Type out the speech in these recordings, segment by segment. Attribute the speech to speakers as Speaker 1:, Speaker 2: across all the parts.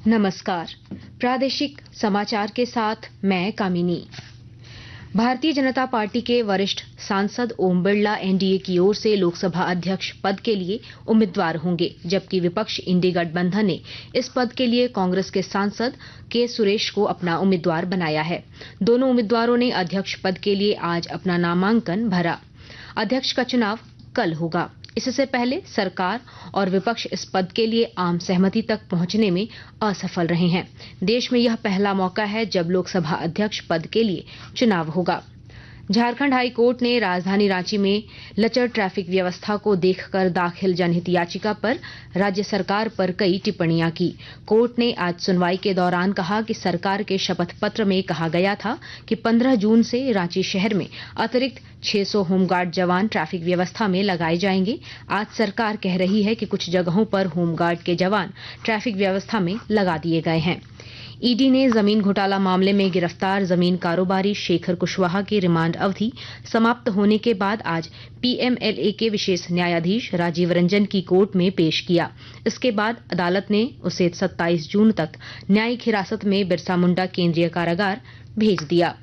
Speaker 1: नमस्कार। प्रादेशिक समाचार के साथ मैं कामिनी। भारतीय जनता पार्टी के वरिष्ठ सांसद ओम बिरला एनडीए की ओर से लोकसभा अध्यक्ष पद के लिए उम्मीदवार होंगे, जबकि विपक्ष इंडी गठबंधन ने इस पद के लिए कांग्रेस के सांसद के सुरेश को अपना उम्मीदवार बनाया है। दोनों उम्मीदवारों ने अध्यक्ष पद के लिए आज अपना नामांकन भरा। अध्यक्ष का चुनाव कल होगा। इससे पहले सरकार और विपक्ष इस पद के लिए आम सहमति तक पहुंचने में असफल रहे हैं। देश में यह पहला मौका है जब लोकसभा अध्यक्ष पद के लिए चुनाव होगा। झारखंड हाई कोर्ट ने राजधानी रांची में लचर ट्रैफिक व्यवस्था को देखकर दाखिल जनहित याचिका पर राज्य सरकार पर कई टिप्पणियां की। कोर्ट ने आज सुनवाई के दौरान कहा कि सरकार के शपथ पत्र में कहा गया था कि 15 जून से रांची शहर में अतिरिक्त 600 होमगार्ड जवान ट्रैफिक व्यवस्था में लगाए जाएंगे। आज सरकार कह रही है कि कुछ जगहों पर होमगार्ड के जवान ट्रैफिक व्यवस्था में लगा दिए गए हैं। ईडी ने जमीन घोटाला मामले में गिरफ्तार जमीन कारोबारी शेखर कुशवाहा की रिमांड अवधि समाप्त होने के बाद आज पीएमएलए के विशेष न्यायाधीश राजीव रंजन की कोर्ट में पेश किया। इसके बाद अदालत ने उसे 27 जून तक न्यायिक हिरासत में बिरसा मुंडा केंद्रीय कारागार भेज दिया।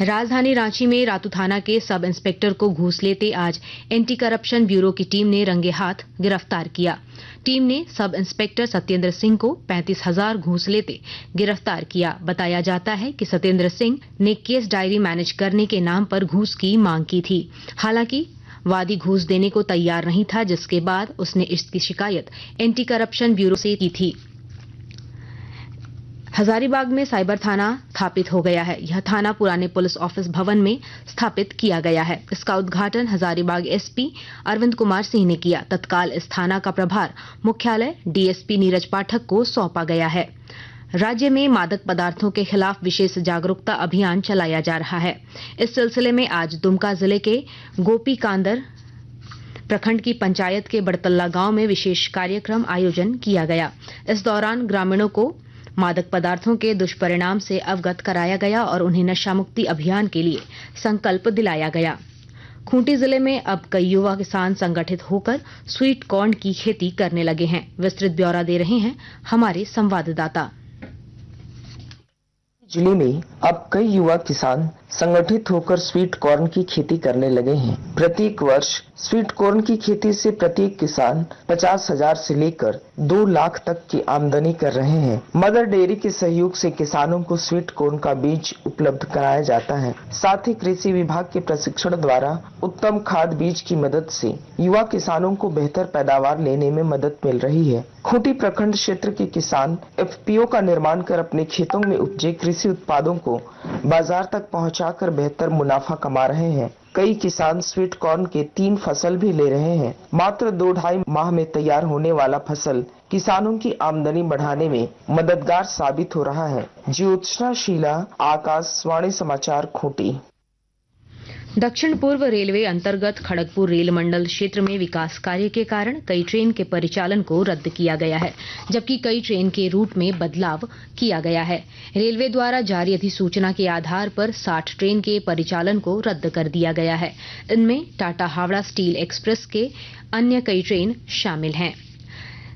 Speaker 1: राजधानी रांची में रातू थाना के सब इंस्पेक्टर को घूस लेते आज एंटी करप्शन ब्यूरो की टीम ने रंगे हाथ गिरफ्तार किया। टीम ने सब इंस्पेक्टर सत्येंद्र सिंह को 35,000 घूस लेते गिरफ्तार किया। बताया जाता है कि सत्येंद्र सिंह ने केस डायरी मैनेज करने के नाम पर घूस की मांग की थी। हालांकि वादी घूस देने को तैयार नहीं था, जिसके बाद उसने इसकी शिकायत एंटी करप्शन ब्यूरो से की थी। हजारीबाग में साइबर थाना स्थापित हो गया है। यह थाना पुराने पुलिस ऑफिस भवन में स्थापित किया गया है। इसका उद्घाटन हजारीबाग एसपी अरविंद कुमार सिंह ने किया। तत्काल इस थाना का प्रभार मुख्यालय डीएसपी नीरज पाठक को सौंपा गया है। राज्य में मादक पदार्थों के खिलाफ विशेष जागरूकता अभियान चलाया जा रहा है। इस सिलसिले में आज दुमका जिले के गोपी कांदर प्रखंड की पंचायत के बड़तल्ला गांव में विशेष कार्यक्रम आयोजन किया गया। इस दौरान ग्रामीणों को मादक पदार्थों के दुष्परिणाम से अवगत कराया गया और उन्हें नशा मुक्ति अभियान के लिए संकल्प दिलाया गया। खूंटी जिले में अब कई युवा किसान संगठित होकर स्वीट कॉर्न की खेती करने लगे हैं। विस्तृत ब्यौरा दे रहे हैं हमारे संवाददाता।
Speaker 2: जिले में अब कई युवा किसान संगठित होकर स्वीट कॉर्न की खेती करने लगे हैं। प्रत्येक वर्ष स्वीट कॉर्न की खेती से प्रत्येक किसान 50,000 से लेकर 2 लाख तक की आमदनी कर रहे हैं। मदर डेयरी के सहयोग से किसानों को स्वीट कॉर्न का बीज उपलब्ध कराया जाता है। साथ ही कृषि विभाग के प्रशिक्षण द्वारा उत्तम खाद बीज की मदद से युवा किसानों को बेहतर पैदावार लेने में मदद मिल रही है। खूंटी प्रखंड क्षेत्र के किसान एफपीओ का निर्माण कर अपने खेतों में उपजे कृषि उत्पादों को बाजार तक पहुंचाकर बेहतर मुनाफा कमा रहे हैं। कई किसान स्वीट कॉर्न के 3 फसल भी ले रहे हैं। मात्र 2-2.5 माह में तैयार होने वाला फसल किसानों की आमदनी बढ़ाने में मददगार साबित हो रहा है। ज्योत्सना शीला, आकाशवाणी समाचार, खूंटी।
Speaker 1: दक्षिण पूर्व रेलवे अंतर्गत खड़गपुर रेल मंडल क्षेत्र में विकास कार्य के कारण कई ट्रेन के परिचालन को रद्द किया गया है, जबकि कई ट्रेन के रूट में बदलाव किया गया है। रेलवे द्वारा जारी अधिसूचना के आधार पर 60 ट्रेन के परिचालन को रद्द कर दिया गया है। इनमें टाटा हावड़ा स्टील एक्सप्रेस के अन्य कई ट्रेन शामिल हैं।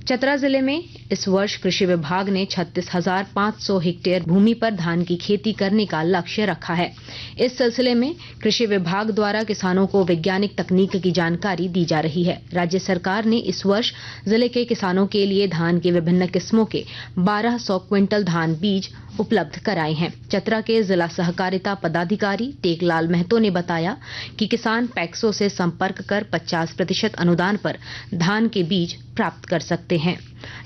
Speaker 1: चतरा जिले में इस वर्ष कृषि विभाग ने 36,500 हेक्टेयर भूमि पर धान की खेती करने का लक्ष्य रखा है। इस सिलसिले में कृषि विभाग द्वारा किसानों को वैज्ञानिक तकनीक की जानकारी दी जा रही है। राज्य सरकार ने इस वर्ष जिले के किसानों के लिए धान की विभिन्न किस्मों के 1200 क्विंटल धान बीज उपलब्ध कराए हैं। चतरा के जिला सहकारिता पदाधिकारी टेकलाल महतो ने बताया कि किसान पैक्सो से संपर्क कर 50% अनुदान पर धान के बीज प्राप्त कर सकते हैं।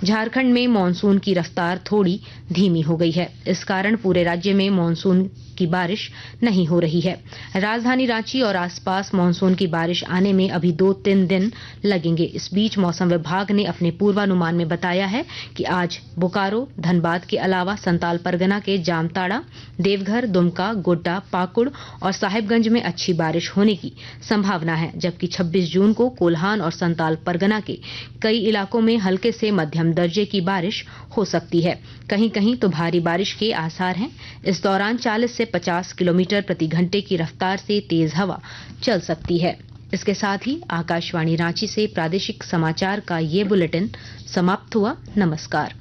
Speaker 1: झारखंड में मानसून की रफ्तार थोड़ी धीमी हो गई है। इस कारण पूरे राज्य में मानसून की बारिश नहीं हो रही है। राजधानी रांची और आसपास मानसून की बारिश आने में अभी 2-3 दिन लगेंगे। इस बीच मौसम विभाग ने अपने पूर्वानुमान में बताया है कि आज बोकारो, धनबाद के अलावा संताल परगना के जामताड़ा, देवघर, दुमका, गोड्डा, पाकुड़ और साहिबगंज में अच्छी बारिश होने की संभावना है, जबकि 26 जून को कोल्हान और संताल परगना के कई इलाकों में हल्के से मध्यम दर्जे की बारिश हो सकती है। कहीं कहीं तो भारी बारिश के आसार हैं। इस दौरान 40 से 50 किलोमीटर प्रति घंटे की रफ्तार से तेज हवा चल सकती है। इसके साथ ही आकाशवाणी रांची से प्रादेशिक समाचार का ये बुलेटिन समाप्त हुआ। नमस्कार।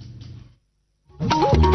Speaker 1: है।